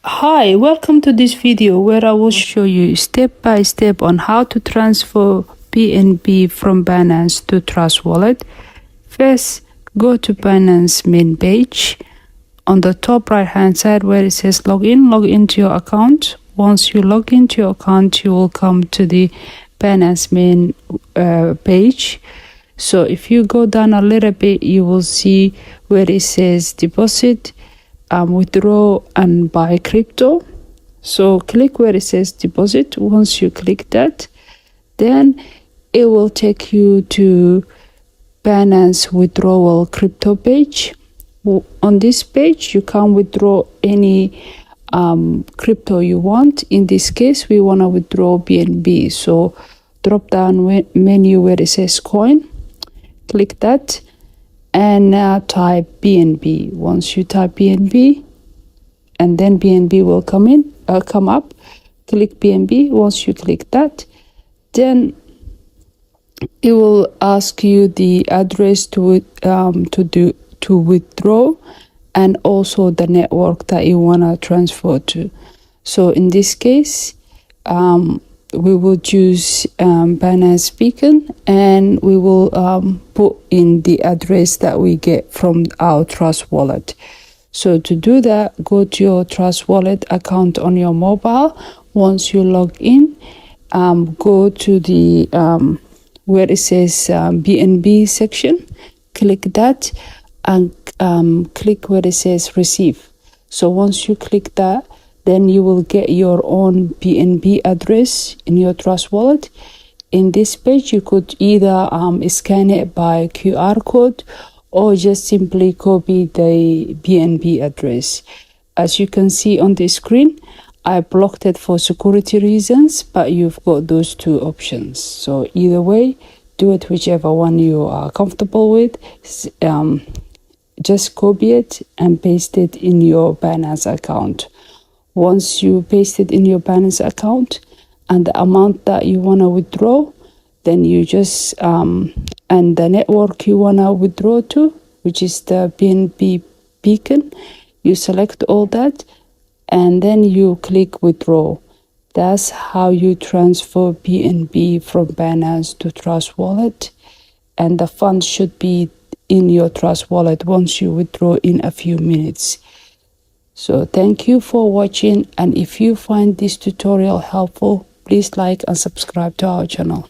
Hi, welcome to this video where I will show you step by step on how to transfer BNB from Binance to Trust Wallet. First, go to Binance main page. On the top right hand side where it says login, log into your account. Once you log into your account, you will come to the Binance main page. So if you go down a little bit, you will see where it says deposit, withdraw and buy crypto. So click where it says deposit. Once you click that, then it will take you to Binance withdrawal crypto page. On this page, you can withdraw any crypto you want. In this case, we want to withdraw BNB. So drop down menu where it says coin, click that, and now type BNB. Once you type BNB, and then BNB will come up. Click BNB. Once you click that, then it will ask you the address to withdraw, and also the network that you want to transfer to. So in this case, we will choose Binance Beacon, and we will put in the address that we get from our Trust Wallet. So to do that, go to your Trust Wallet account on your mobile. Once you log in, go to the where it says BNB section, click that, and click where it says receive. So once you click that, then you will get your own BNB address in your Trust Wallet. In this page, you could either scan it by QR code or just simply copy the BNB address. As you can see on the screen, I blocked it for security reasons, but you've got those two options. So either way, do it whichever one you are comfortable with. Just copy it and paste it in your Binance account. Once you paste it in your Binance account and the amount that you want to withdraw, then you just and the network you want to withdraw to, which is the BNB beacon, you select all that, and then you click withdraw. That's how you transfer BNB from Binance to Trust Wallet, and the funds should be in your Trust Wallet once you withdraw in a few minutes. So thank you for watching, and if you find this tutorial helpful, please like and subscribe to our channel.